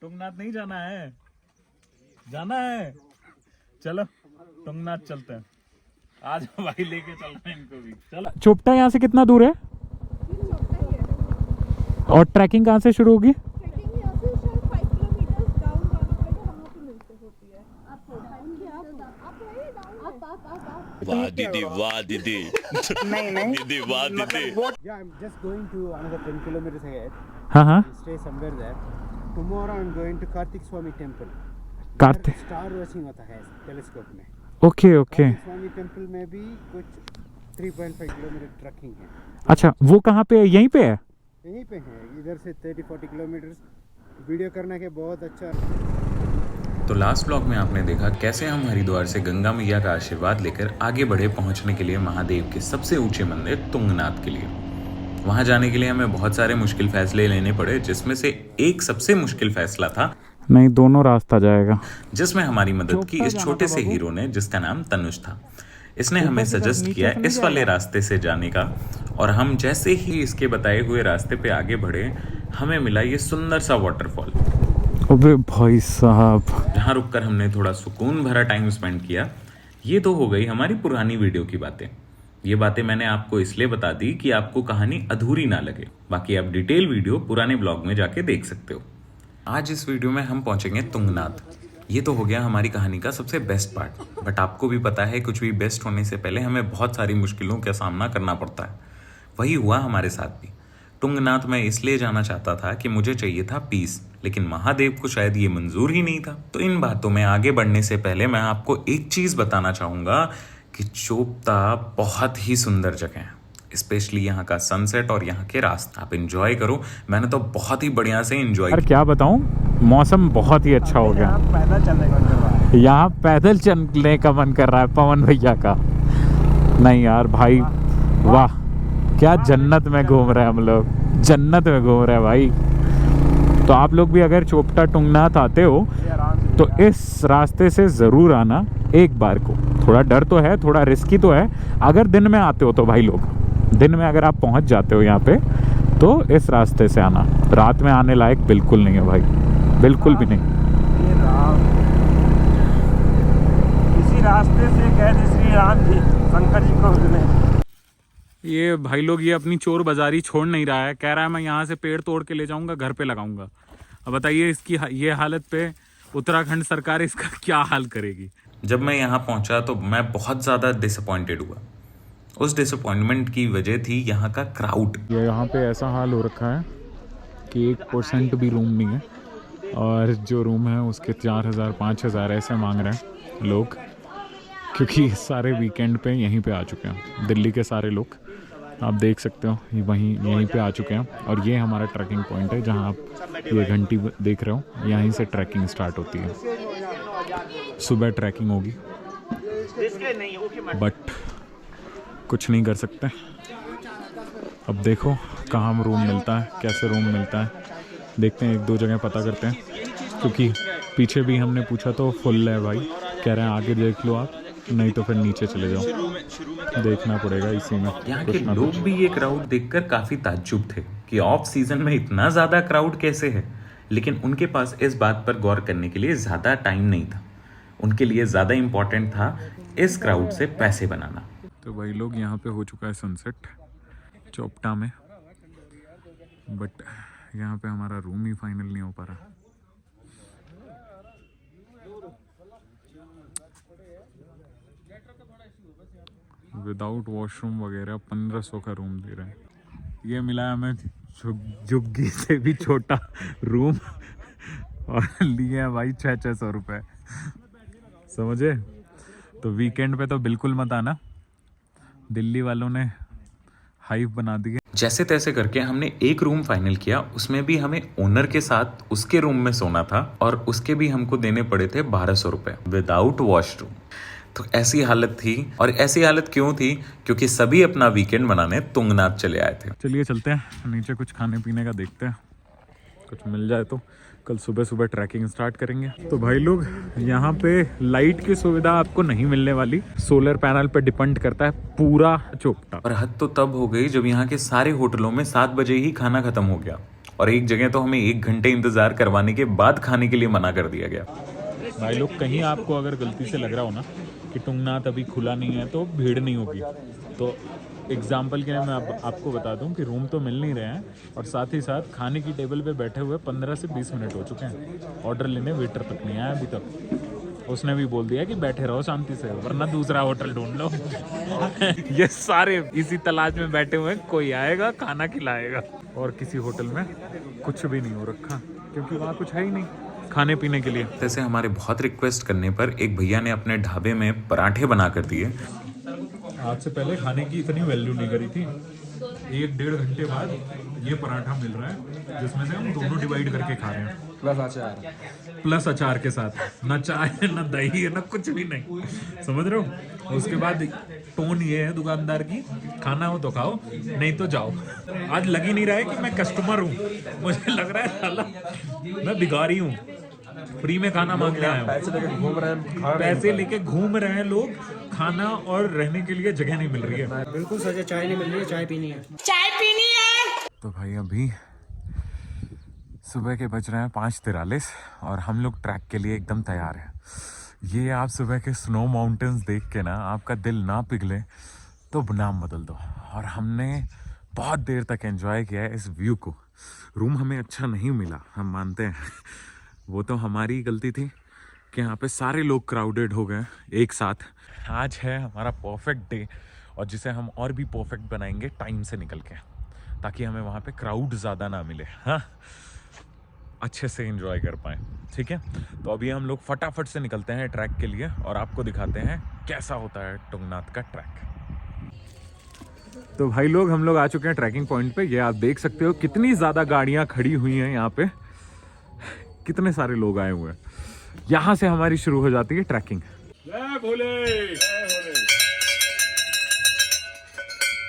तुंगनाथ नहीं जाना है? जाना है, चलो तुंगनाथ चलते हैं। आज भाई लेके चल रहे हैं इनको भी। चलो। चोपटा यहाँ से कितना दूर है और ट्रैकिंग कहाँ से शुरू होगी? वाह दीदी, वाह दीदी। नहीं दीदी, वाह दीदी। Yeah, I'm just going to another 10 kilometers ahead. हाँ हाँ Stay somewhere there. Tomorrow I'm going to Kartik Swami temple. Kartik, star watching होता है टेलीस्कोप में। Okay okay. Kartik Swami temple में भी कुछ 3.5 किलोमीटर ट्रैकिंग है। अच्छा, वो कहाँ पे है? यहीं पे है? यहीं पे है, इधर से 30-40 किलोमीटर। वीडियो करने के बहुत अच्छा। तो लास्ट ब्लॉग में आपने देखा कैसे हम हरिद्वार से गंगा मैया का आशीर्वाद लेकर आगे बढ़े पहुंचने के लिए महादेव के सबसे ऊंचे मंदिर तुंगनाथ के लिए। वहां जाने के लिए हमें बहुत सारे मुश्किल फैसले लेने पड़े, जिसमें से एक सबसे मुश्किल फैसला था, नहीं दोनों रास्ता जाएगा, जिसमें हमारी मदद की इस छोटे से हीरो ने जिसका नाम तनुज था। इसने हमें सजेस्ट किया इस वाले रास्ते से जाने का, और हम जैसे ही इसके बताए हुए रास्ते पे आगे बढ़े, हमें मिला ये सुंदर सा वाटरफॉल। अबे भाई साहब, जहाँ रुककर हमने थोड़ा सुकून भरा टाइम स्पेंड किया। ये तो हो गई हमारी पुरानी वीडियो की बातें। ये बातें मैंने आपको इसलिए बता दी कि आपको कहानी अधूरी ना लगे। बाकी आप डिटेल वीडियो पुराने ब्लॉग में जाके देख सकते हो। आज इस वीडियो में हम पहुंचेंगे तुंगनाथ। ये तो हो गया हमारी कहानी का सबसे बेस्ट पार्ट, बट आपको भी पता है कुछ भी बेस्ट होने से पहले हमें बहुत सारी मुश्किलों का सामना करना पड़ता है। वही हुआ हमारे साथ भी। तुंगनाथ मैं इसलिए जाना चाहता था कि मुझे चाहिए था पीस, लेकिन महादेव को शायद ये मंजूर ही नहीं था। तो इन बातों में आगे बढ़ने से पहले मैं आपको एक चीज बताना चाहूंगा कि चोपता बहुत ही सुंदर जगह है, स्पेशली यहाँ का सनसेट और यहाँ के रास्ते। आप एंजॉय करो। मैंने तो बहुत ही बढ़िया से एंजॉय यार क्या बताऊं, मौसम बहुत ही अच्छा हो गया। पैदल चलने का मन कर रहा है। यहाँ पैदल चलने का मन कर रहा है पवन भैया का। नहीं यार भाई, वाह क्या जन्नत में घूम रहे हैं हम लोग, जन्नत में घूम रहे हैं भाई। तो आप लोग भी अगर चोपटा तुंगनाथ आते हो तो इस रास्ते से ज़रूर आना एक बार को। थोड़ा डर तो है, थोड़ा रिस्की तो है। अगर दिन में आते हो तो भाई लोग, दिन में अगर आप पहुंच जाते हो यहाँ पे तो इस रास्ते से आना। रात में आने लायक बिल्कुल नहीं है भाई, बिल्कुल भी नहीं। इसी रास्ते से गए थे श्री राम जी शंकर जी को मिलने। ये भाई लोग ये अपनी चोर बाजारी छोड़ नहीं रहा है, कह रहा है मैं यहाँ से पेड़ तोड़ के ले जाऊंगा, घर पे लगाऊंगा। अब बताइए इसकी ये हालत पे उत्तराखंड सरकार इसका क्या हाल करेगी। जब मैं यहाँ पहुंचा तो मैं बहुत ज़्यादा डिसअपॉइंटेड हुआ। उस डिसअपॉइंटमेंट की वजह थी यहाँ का क्राउड। ये यहाँ पे ऐसा हाल हो रखा है कि 1% भी रूम नहीं है, और जो रूम है उसके 4,000-5,000 ऐसे मांग रहे हैं लोग, क्योंकि सारे वीकेंड पे यहीं पे आ चुके हैं। दिल्ली के सारे लोग आप देख सकते हो यहीं पे आ चुके हैं। और ये हमारा ट्रैकिंग पॉइंट है, जहाँ आप ये घंटी देख रहे हो, यहीं से ट्रैकिंग स्टार्ट होती है। सुबह ट्रैकिंग होगी, बट कुछ नहीं कर सकते। अब देखो कहाँ रूम मिलता है, कैसे रूम मिलता है, देखते हैं। 1-2 जगह पता करते हैं, क्योंकि पीछे भी हमने पूछा तो फुल है भाई। कह रहे हैं आगे देख लो आप, नहीं तो फिर नीचे चले जाओ। देखना पड़ेगा इसी में। यहाँ के लोग भी ये क्राउड देखकर काफी ताज्जुब थे कि ऑफ सीजन में इतना ज्यादा क्राउड कैसे है, लेकिन उनके पास इस बात पर गौर करने के लिए ज्यादा टाइम नहीं था। उनके लिए ज्यादा इम्पोर्टेंट था इस क्राउड से पैसे बनाना। तो भाई लोग यहाँ पे हो चुका है सनसेट चोपटा में, बट यहाँ पे हमारा रूम ही फाइनल नहीं हो पा रहा। विदाउट वॉशरूम वगैरह 1500 का रूम दे रहे हैं। ये मिला है हमें झुग्गी से भी छोटा रूम, और लिए हैं भाई 600 रुपये, समझे। तो वीकेंड पे तो बिल्कुल मत आना, दिल्ली वालों ने हाइप बना दी है। जैसे तैसे करके हमने एक रूम फाइनल किया, उसमें भी हमें ओनर के साथ उसके रूम में सोना था, और उसके भी हमको देने पड़े थे 1200 रुपये विदाउट वॉशरूम। तो ऐसी हालत थी। और ऐसी हालत क्यों थी? क्योंकि सभी अपना वीकेंड मनाने तुंगनाथ चले आए थे। चलिए चलते हैं नीचे, कुछ खाने पीने का देखते हैं, कुछ मिल जाए तो कल सुबह सुबह ट्रैकिंग स्टार्ट करेंगे। तो भाई लोग यहाँ पे लाइट की सुविधा आपको नहीं मिलने वाली, सोलर पैनल पे डिपेंड करता है पूरा चोपटा। और हद तो तब हो गई जब यहाँ के सारे होटलों में 7 बजे ही खाना खत्म हो गया, और एक जगह तो हमें 1 घंटे इंतजार करवाने के बाद खाने के लिए मना कर दिया गया। भाई लोग, कहीं आपको अगर गलती से लग रहा हो ना कि तुंगनाथ अभी खुला नहीं है तो भीड़ नहीं होगी, तो एग्जाम्पल के लिए मैं आपको बता दूं कि रूम तो मिल नहीं रहे हैं और साथ ही साथ खाने की टेबल पे बैठे हुए 15 से 20 मिनट हो चुके हैं। ऑर्डर लेने वेटर तक नहीं आया अभी तक। उसने भी बोल दिया कि बैठे रहो शांति से, वरना दूसरा होटल ढूंढ लो। ये सारे इसी तलाश में बैठे हुए हैं, कोई आएगा खाना खिलाएगा। और किसी होटल में कुछ भी नहीं हो रखा क्योंकि वहाँ कुछ है ही नहीं खाने पीने के लिए। जैसे हमारे बहुत रिक्वेस्ट करने पर एक भैया ने अपने ढाबे में पराठे बना कर दिए। आज से पहले खाने की इतनी वैल्यू नहीं करी थी। 1-1.5 घंटे बाद ये पराठा मिल रहा है जिसमें से हम दोनों डिवाइड करके खा रहे हैं, प्लस अचार के साथ। ना चाय है, ना दही है, ना कुछ भी नहीं, समझ रहे हो। उसके बाद टोन ये है दुकानदार की, खाना हो तो खाओ, नहीं तो जाओ। आज लग ही नहीं रहा है कि मैं कस्टमर हूँ, मुझे लग रहा है साला मैं भिखारी हूँ, फ्री में खाना मांगने आया हूँ। पैसे लेके घूम रहे हैं लोग, खाना और रहने के लिए जगह नहीं मिल रही है। बिल्कुल सच है, चाय नहीं मिल रही है, चाय पीनी है। तो भाई अभी सुबह के बज रहे हैं 5:43 और हम लोग ट्रैक के लिए एकदम तैयार हैं। ये आप सुबह के स्नो माउंटेन्स देख के ना आपका दिल ना पिघले तो नाम बदल दो। और हमने बहुत देर तक एंजॉय किया है इस व्यू को। रूम हमें अच्छा नहीं मिला, हम मानते हैं, वो तो हमारी गलती थी कि यहाँ पे सारे लोग क्राउडेड हो गए एक साथ। आज है हमारा परफेक्ट डे और जिसे हम और भी परफेक्ट बनाएंगे टाइम से निकल के, ताकि हमें वहाँ पे क्राउड ज़्यादा ना मिले, हाँ, अच्छे से एंजॉय कर पाएँ। ठीक है, तो अभी हम लोग फटाफट से निकलते हैं ट्रैक के लिए और आपको दिखाते हैं कैसा होता है तुंगनाथ का ट्रैक। तो भाई लोग, हम लोग आ चुके हैं ट्रैकिंग पॉइंट पे। ये आप देख सकते हो कितनी ज़्यादा गाड़ियाँ खड़ी हुई हैं यहाँ पे, कितने सारे लोग आए हुए हैं। यहाँ से हमारी शुरू हो जाती है ट्रैकिंग। जय भोले,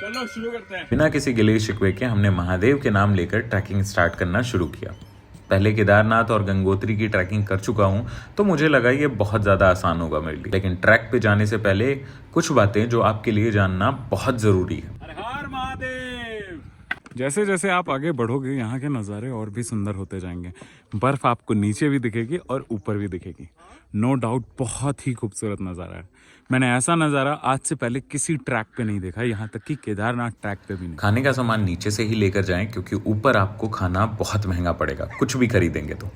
चलो शुरू करते हैं। बिना किसी गिले शिकवे के हमने महादेव के नाम लेकर ट्रैकिंग स्टार्ट करना शुरू किया। पहले केदारनाथ और गंगोत्री की ट्रैकिंग कर चुका हूँ तो मुझे लगा ये बहुत ज़्यादा आसान होगा मेरे लिए, लेकिन ट्रैक पे जाने से पहले कुछ बातें जो आपके लिए जानना बहुत ज़रूरी है। हर हर महादेव। जैसे जैसे आप आगे बढ़ोगे यहाँ के नज़ारे और भी सुंदर होते जाएंगे। बर्फ़ आपको नीचे भी दिखेगी और ऊपर भी दिखेगी। नो डाउट बहुत ही खूबसूरत नज़ारा है। मैंने ऐसा नज़ारा आज से पहले किसी ट्रैक पे नहीं देखा, यहाँ तक कि केदारनाथ ट्रैक पे भी नहीं। खाने का सामान नीचे से ही लेकर जाएं क्योंकि ऊपर आपको खाना बहुत महंगा पड़ेगा कुछ भी खरीदेंगे तो।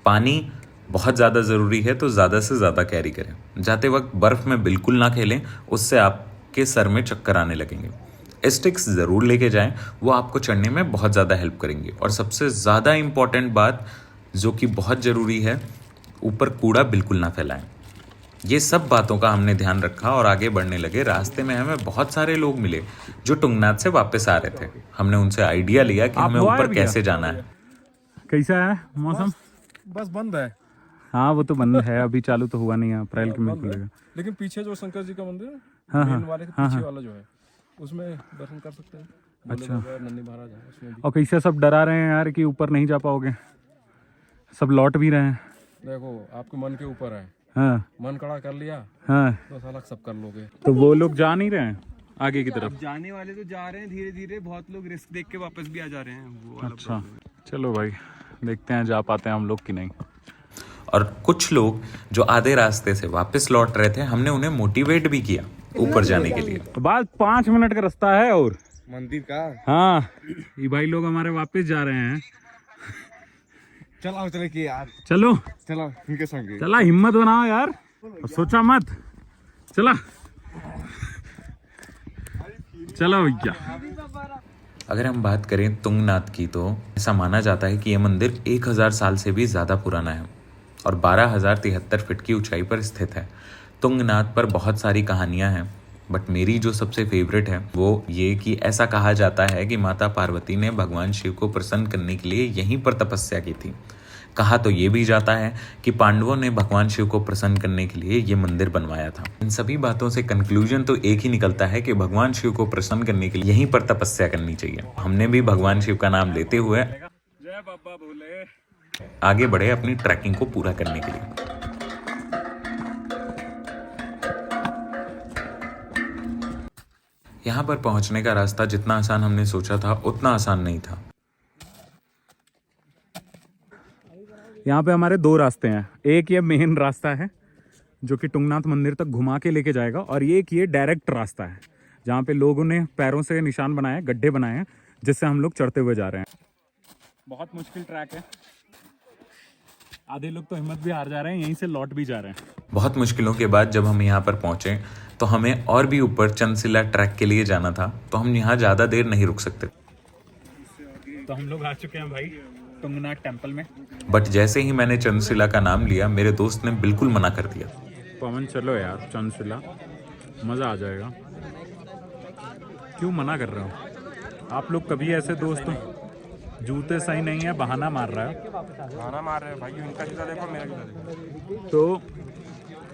पानी बहुत ज़्यादा ज़रूरी है तो ज़्यादा से ज़्यादा कैरी करें। जाते वक्त बर्फ़ में बिल्कुल ना खेलें, उससे आपके सर में चक्कर आने लगेंगे। स्टिक्स ज़रूर लेके जाएं, वो आपको चढ़ने में बहुत ज़्यादा हेल्प करेंगे। और सबसे ज़्यादा इम्पॉर्टेंट बात जो कि बहुत ज़रूरी है, ऊपर कूड़ा बिल्कुल ना फैलाएं। ये सब बातों का हमने ध्यान रखा और आगे बढ़ने लगे। रास्ते में हमें बहुत सारे लोग मिले जो तुंगनाथ से वापस आ रहे थे। हमने उनसे आइडिया लिया कि हमें ऊपर कैसे जाना है। कैसा है मौसम? बस बंद है, हाँ वो तो बंद है, अभी चालू तो हुआ नहीं है, अप्रैल के में खुलेगा। लेकिन पीछे जो शंकर जी का मंदिर है, हाँ, मेन हाँ, वाले के हाँ, पीछे हाँ। वाला जो है, उसमें दर्शन कर सकते हैं। अच्छा। नंदी महाराज है उसमें भी। और कैसे सब डरा रहे हैं यार कि ऊपर नहीं जा पाओगे, सब लौट भी रहे हैं। देखो आपके मन के ऊपर है, हाँ मन कड़ा कर लिया हाँ, तो साला सब कर लोगे। तो वो लोग जा नहीं रहे हैं आगे की तरफ। जाने वाले तो जा रहे हैं धीरे धीरे, बहुत लोग रिस्क देख के वापस भी आ जा रहे हैं, वो वाला अच्छा चलो भाई, देखते हैं जा पाते हैं हम लोग कि नहीं। और कुछ लोग जो आधे रास्ते से वापस लौट रहे थे, हमने उन्हें मोटिवेट भी किया ऊपर जाने के लिए। बस 5 मिनट का रास्ता है और मंदिर का। हाँ, ये भाई लोग हमारे वापस जा रहे हैं। चलो चले कि यार, चलो चलो इनके संग। चला, हिम्मत बनाओ यार, सोचा मत, चला चलो भैया। अगर हम बात करें तुंगनाथ की तो ऐसा माना जाता है कि यह मंदिर 1000 साल से भी ज़्यादा पुराना है और 12,073 फीट की ऊंचाई पर स्थित है। तुंगनाथ पर बहुत सारी कहानियां हैं, बट मेरी जो सबसे फेवरेट है वो ये कि ऐसा कहा जाता है कि माता पार्वती ने भगवान शिव को प्रसन्न करने के लिए यहीं पर तपस्या की थी। कहा तो ये भी जाता है कि पांडवों ने भगवान शिव को प्रसन्न करने के लिए ये मंदिर बनवाया था। इन सभी बातों से कंक्लूजन तो एक ही निकलता है कि भगवान शिव को प्रसन्न करने के लिए यहीं पर तपस्या करनी चाहिए। हमने भी भगवान शिव का नाम लेते हुए जय बाबा भोले आगे बढ़े अपनी ट्रैकिंग को पूरा करने के लिए। यहाँ पर पहुंचने का रास्ता जितना आसान हमने सोचा था उतना आसान नहीं था। यहाँ पे हमारे दो रास्ते हैं। एक ये मेन रास्ता है जो कि तुंगनाथ मंदिर तक घुमा के लेके जाएगा, और एक ये डायरेक्ट रास्ता है जहाँ पे लोगों ने पैरों से निशान बनाए, गड्ढे बनाए हैं, जिससे हम लोग चढ़ते हुए जा रहे हैं। बहुत मुश्किल ट्रैक है, आधे लोग तो हिम्मत भी हार जा रहे हैं, यहीं से लौट भी जा रहे हैं। बहुत मुश्किलों के बाद जब हम यहाँ पर पहुंचे तो हमें और भी ऊपर चंदशिला ट्रैक के लिए जाना था, तो हम यहाँ ज़्यादा देर नहीं रुक सकते। तो हम लोग आ चुके हैं भाई तुंगनाथ टेम्पल में। बट जैसे ही मैंने चंदशिला का नाम लिया, मेरे दोस्त ने बिल्कुल मना कर दिया। पवन चलो यार, चंदशिला मज़ा आ जाएगा। क्यों मना कर रहे हो आप लोग? कभी ऐसे दोस्त हो, जूते सही नहीं है, बहाना मार रहा है। खाना मार रहे हैं भाई, उनका जूता देखो, मेरा जूता देखो। तो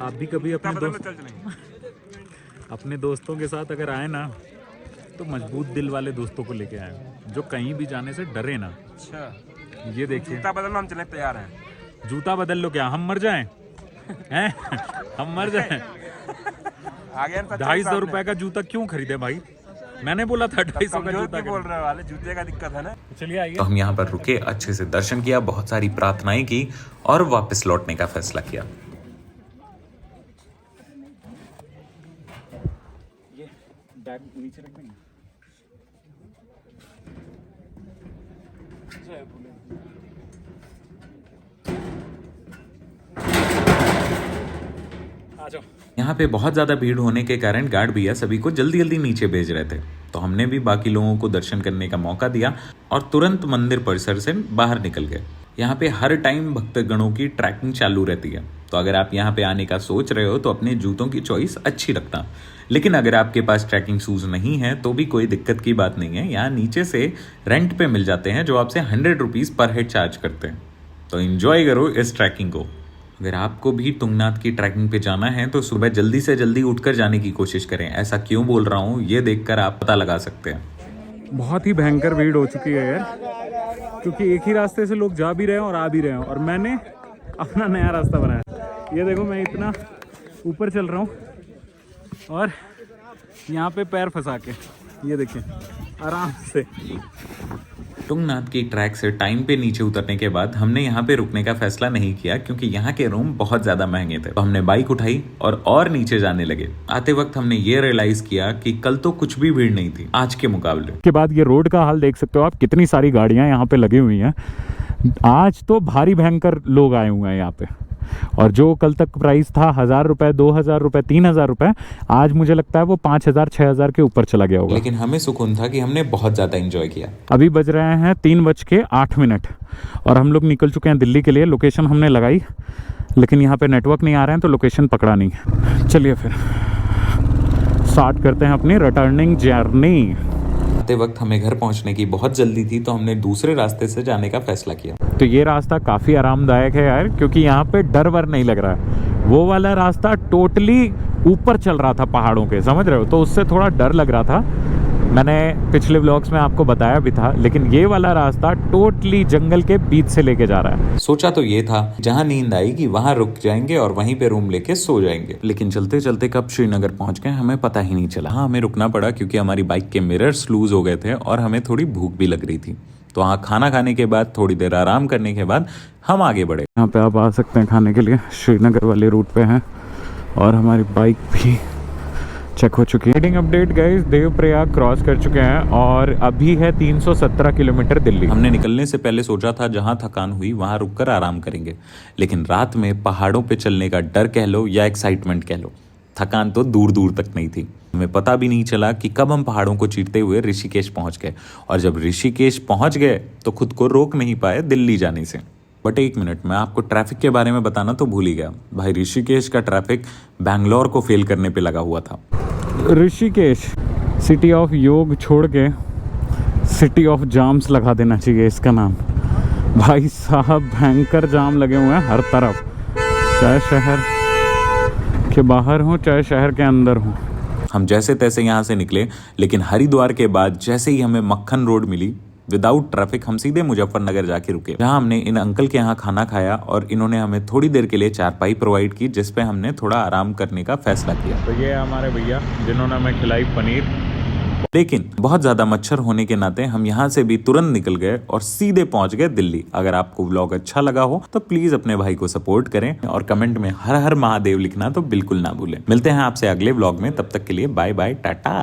आप भी कभी अपने दोस्त चल चलेंगे। अपने दोस्तों के साथ अगर आए ना, तो मजबूत दिल वाले दोस्तों को लेके आए, जो कहीं भी जाने से डरे ना। अच्छा, ये देखिए, जूता बदलना हम चलने को तैयार हैं। जूता बदल लो, क्या हम मर जाएं? हैं? हम मर जाएं? आगे 250 रुपए का जूता क्यों खरीदे भाई? मैंने बोला था 250 का जूता बोल रहे वाले, जूते का दिक्कत है ना। चलिए आइए। तो हम यहाँ पर रुके, अच्छे से दर्शन किया, बहुत सारी प्रार्थनाएं की और वापस लौटने का फैसला किया। बैग नीचे रख देंगे। आ जाओ। यहाँ पे बहुत ज़्यादा भीड़ होने के कारण गार्ड भैया सभी को जल्दी जल्दी नीचे भेज रहे थे, तो हमने भी बाकी लोगों को दर्शन करने का मौका दिया और तुरंत मंदिर परिसर से बाहर निकल गए। यहाँ पे हर टाइम भक्तगणों की ट्रैकिंग चालू रहती है, तो अगर आप यहाँ पे आने का सोच रहे हो तो अपने जूतों की चॉइस अच्छी रखना। लेकिन अगर आपके पास ट्रैकिंग शूज नहीं है तो भी कोई दिक्कत की बात नहीं है, यहाँ नीचे से रेंट पे मिल जाते हैं जो आपसे 100 रुपीज़ पर हेड चार्ज करते हैं। तो एंजॉय करो इस ट्रैकिंग को। अगर आपको भी तुंगनाथ की ट्रैकिंग पे जाना है तो सुबह जल्दी से जल्दी उठकर जाने की कोशिश करें। ऐसा क्यों बोल रहा हूँ ये देखकर आप पता लगा सकते हैं। बहुत ही भयंकर भीड़ हो चुकी है यार, क्योंकि एक ही रास्ते से लोग जा भी रहे हैं और आ भी रहे हैं, और मैंने अपना नया रास्ता बनाया। ये देखो, मैं इतना ऊपर चल रहा हूँ और यहाँ पे पैर फंसा के, ये देखिए आराम से। तुंगनाथ की ट्रैक से टाइम पे नीचे उतरने के बाद हमने यहाँ पे रुकने का फैसला नहीं किया, क्योंकि यहाँ के रूम बहुत ज्यादा महंगे थे। तो हमने बाइक उठाई और नीचे जाने लगे। आते वक्त हमने ये रियलाइज किया कि कल तो कुछ भी भीड़ नहीं थी आज के मुकाबले। के बाद ये रोड का हाल देख सकते हो आप, कितनी सारी गाड़ियां यहाँ पे लगी हुई हैं। आज तो भारी भयंकर लोग आए हुए हैं यहाँ पे, और जो कल तक प्राइस था 1000 रुपए, 2000 रुपए, 3000 रुपए, आज मुझे लगता है वो 5000 6000 के ऊपर चला गया होगा। लेकिन हमें सुकून था कि हमने बहुत ज्यादा एंजॉय किया। अभी बज रहे हैं 3:08 और हम लोग निकल चुके हैं दिल्ली के लिए। लोकेशन हमने लगाई, लेकिन यहाँ पे नेटवर्क नहीं आ रहे हैं, तो लोकेशन पकड़ा नहीं। चलिए फिर स्टार्ट करते हैं अपनी रिटर्निंग जर्नी। आते वक्त हमें घर पहुंचने की बहुत जल्दी थी, तो हमने दूसरे रास्ते से जाने का फैसला किया। तो ये रास्ता काफ़ी आरामदायक है यार, क्योंकि यहाँ पे डर वर नहीं लग रहा है। वो वाला रास्ता टोटली ऊपर चल रहा था पहाड़ों के, समझ रहे हो, तो उससे थोड़ा डर लग रहा था। मैंने पिछले व्लॉग्स में आपको बताया भी था, लेकिन ये वाला रास्ता टोटली जंगल के बीच से लेके जा रहा है। सोचा तो ये था जहाँ नींद आएगी वहां रुक जाएंगे और वहीं पे रूम लेके सो जाएंगे, लेकिन चलते चलते कब श्रीनगर पहुंच गए हमें पता ही नहीं चला। हाँ, हमें रुकना पड़ा क्योंकि हमारी बाइक के मिरर्स लूज हो गए थे और हमें थोड़ी भूख भी लग रही थी। तो वहाँ खाना खाने के बाद, थोड़ी देर आराम करने के बाद हम आगे बढ़े। यहाँ पे आप आ सकते हैं खाने के लिए, श्रीनगर वाले रूट पे हैं, और हमारी बाइक भी चेक हो चुकी है। Riding update guys, Devprayag cross कर चुके हैं और अभी है 317 किलोमीटर दिल्ली। हमने निकलने से पहले सोचा था जहां थकान हुई वहां रुककर आराम करेंगे, लेकिन रात में पहाड़ों पे चलने का डर कह लो या एक्साइटमेंट कह लो, थकान तो दूर दूर तक नहीं थी। हमें पता भी नहीं चला कि कब हम पहाड़ों को चीरते हुए ऋषिकेश पहुंच गए, और जब ऋषिकेश पहुंच गए तो खुद को रोक नहीं पाए दिल्ली जाने से। बट एक मिनट, मैं आपको ट्रैफिक के बारे में बताना तो भूल ही गया। भाई, ऋषिकेश का ट्रैफिक बैंगलोर को फेल करने पे लगा हुआ था। ऋषिकेश सिटी ऑफ योग छोड़ के सिटी ऑफ जाम्स लगा देना चाहिए इसका नाम। भाई साहब, भयंकर जाम लगे हुए हैं हर तरफ, चाहे शहर के बाहर हो चाहे शहर के अंदर हो। हम जैसे तैसे यहाँ से निकले, लेकिन हरिद्वार के बाद जैसे ही हमें मक्खन रोड मिली, विदाउट ट्रैफिक हम सीधे मुजफ्फरनगर जाके रुके, जहाँ हमने इन अंकल के यहाँ खाना खाया और इन्होंने हमें थोड़ी देर के लिए चारपाई प्रोवाइड की, जिस पे हमने थोड़ा आराम करने का फैसला किया। तो ये हमारे भैया जिन्होंने हमें खिलाई पनीर, लेकिन बहुत ज्यादा मच्छर होने के नाते हम यहाँ से भी तुरंत निकल गए और सीधे पहुंच गए दिल्ली। अगर आपको व्लॉग अच्छा लगा हो तो प्लीज अपने भाई को सपोर्ट करें और कमेंट में हर हर महादेव लिखना तो बिल्कुल ना भूलें। मिलते हैं आपसे अगले व्लॉग में, तब तक के लिए बाय बाय, टाटा।